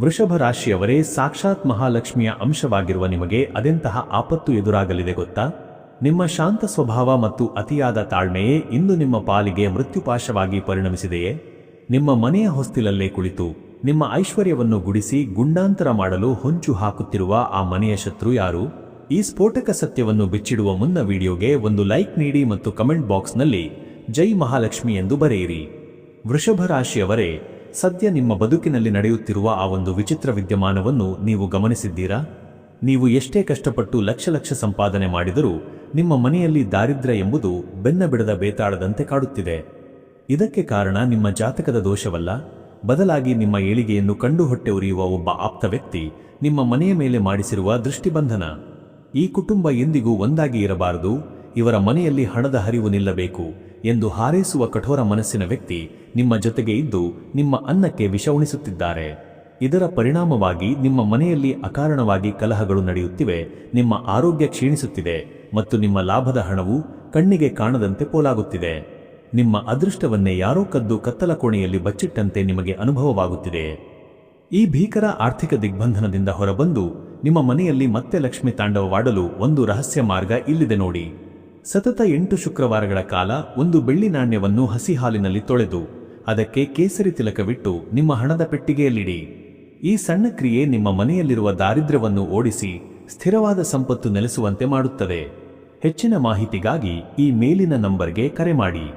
ವೃಷಭ ರಾಶಿಯವರೇ, ಸಾಕ್ಷಾತ್ ಮಹಾಲಕ್ಷ್ಮಿಯ ಅಂಶವಾಗಿರುವ ನಿಮಗೆ ಅದೆಂತಹ ಆಪತ್ತು ಎದುರಾಗಲಿದೆ ಗೊತ್ತಾ? ನಿಮ್ಮ ಶಾಂತ ಸ್ವಭಾವ ಮತ್ತು ಅತಿಯಾದ ತಾಳ್ಮೆಯೇ ಇಂದು ನಿಮ್ಮ ಪಾಲಿಗೆ ಮೃತ್ಯುಪಾಶವಾಗಿ ಪರಿಣಮಿಸಿದೆಯೇ? ನಿಮ್ಮ ಮನೆಯ ಹೊಸ್ತಿಲಲ್ಲೇ ಕುಳಿತು ನಿಮ್ಮ ಐಶ್ವರ್ಯವನ್ನು ಗುಡಿಸಿ ಗುಂಡಾಂತರ ಮಾಡಲು ಹೊಂಚು ಹಾಕುತ್ತಿರುವ ಆ ಮನೆಯ ಶತ್ರು ಯಾರು? ಈ ಸ್ಫೋಟಕ ಸತ್ಯವನ್ನು ಬಿಚ್ಚಿಡುವ ಮುನ್ನ ವಿಡಿಯೋಗೆ ಒಂದು ಲೈಕ್ ನೀಡಿ ಮತ್ತು ಕಮೆಂಟ್ ಬಾಕ್ಸ್ನಲ್ಲಿ ಜೈ ಮಹಾಲಕ್ಷ್ಮಿ ಎಂದು ಬರೆಯಿರಿ. ವೃಷಭ ರಾಶಿಯವರೇ, ಸದ್ಯ ನಿಮ್ಮ ಬದುಕಿನಲ್ಲಿ ನಡೆಯುತ್ತಿರುವ ಆ ಒಂದು ವಿಚಿತ್ರ ವಿದ್ಯಮಾನವನ್ನು ನೀವು ಗಮನಿಸಿದ್ದೀರಾ? ನೀವು ಎಷ್ಟೇ ಕಷ್ಟಪಟ್ಟು ಲಕ್ಷ ಸಂಪಾದನೆ ಮಾಡಿದರೂ ನಿಮ್ಮ ಮನೆಯಲ್ಲಿ ದಾರಿದ್ರ್ಯ ಎಂಬುದು ಬೆನ್ನಬಿಡದ ಬೇತಾಳದಂತೆ ಕಾಡುತ್ತಿದೆ. ಇದಕ್ಕೆ ಕಾರಣ ನಿಮ್ಮ ಜಾತಕದ ದೋಷವಲ್ಲ, ಬದಲಾಗಿ ನಿಮ್ಮ ಏಳಿಗೆಯನ್ನು ಕಂಡು ಹೊಟ್ಟೆ ಉರಿಯುವ ಒಬ್ಬ ಆಪ್ತ ವ್ಯಕ್ತಿ ನಿಮ್ಮ ಮನೆಯ ಮೇಲೆ ಮಾಡಿಸಿರುವ ದೃಷ್ಟಿಬಂಧನ. ಈ ಕುಟುಂಬ ಎಂದಿಗೂ ಒಂದಾಗಿ ಇರಬಾರದು, ಇವರ ಮನೆಯಲ್ಲಿ ಹಣದ ಹರಿವು ನಿಲ್ಲಬೇಕು ಎಂದು ಹಾರೈಸುವ ಕಠೋರ ಮನಸ್ಸಿನ ವ್ಯಕ್ತಿ ನಿಮ್ಮ ಜೊತೆಗೆ ಇದ್ದು ನಿಮ್ಮ ಅನ್ನಕ್ಕೆ ವಿಷ ಉಣಿಸುತ್ತಿದ್ದಾರೆ. ಇದರ ಪರಿಣಾಮವಾಗಿ ನಿಮ್ಮ ಮನೆಯಲ್ಲಿ ಅಕಾರಣವಾಗಿ ಕಲಹಗಳು ನಡೆಯುತ್ತಿವೆ, ನಿಮ್ಮ ಆರೋಗ್ಯ ಕ್ಷೀಣಿಸುತ್ತಿದೆ ಮತ್ತು ನಿಮ್ಮ ಲಾಭದ ಹಣವು ಕಣ್ಣಿಗೆ ಕಾಣದಂತೆ ಪೋಲಾಗುತ್ತಿದೆ. ನಿಮ್ಮ ಅದೃಷ್ಟವನ್ನೇ ಯಾರೋ ಕದ್ದು ಕತ್ತಲ ಕೋಣೆಯಲ್ಲಿ ಬಚ್ಚಿಟ್ಟಂತೆ ನಿಮಗೆ ಅನುಭವವಾಗುತ್ತಿದೆ. ಈ ಭೀಕರ ಆರ್ಥಿಕ ದಿಗ್ಬಂಧನದಿಂದ ಹೊರಬಂದು ನಿಮ್ಮ ಮನೆಯಲ್ಲಿ ಮತ್ತೆ ಲಕ್ಷ್ಮಿ ತಾಂಡವವಾಡಲು ಒಂದು ರಹಸ್ಯ ಮಾರ್ಗ ಇಲ್ಲಿದೆ ನೋಡಿ. ಸತತ 8 ಶುಕ್ರವಾರಗಳ ಕಾಲ ಒಂದು ಬೆಳ್ಳಿ ನಾಣ್ಯವನ್ನು ಹಸಿ ಹಾಲಿನಲ್ಲಿ ತೊಳೆದು ಅದಕ್ಕೆ ಕೇಸರಿ ತಿಲಕವಿಟ್ಟು ನಿಮ್ಮ ಹಣದ ಪೆಟ್ಟಿಗೆಯಲ್ಲಿಡಿ. ಈ ಸಣ್ಣ ಕ್ರಿಯೆ ನಿಮ್ಮ ಮನೆಯಲ್ಲಿರುವ ದಾರಿದ್ರ್ಯವನ್ನು ಓಡಿಸಿ ಸ್ಥಿರವಾದ ಸಂಪತ್ತು ನೆಲೆಸುವಂತೆ ಮಾಡುತ್ತದೆ. ಹೆಚ್ಚಿನ ಮಾಹಿತಿಗಾಗಿ ಈ ಮೇಲಿನ ನಂಬರ್ಗೆ ಕರೆ ಮಾಡಿ.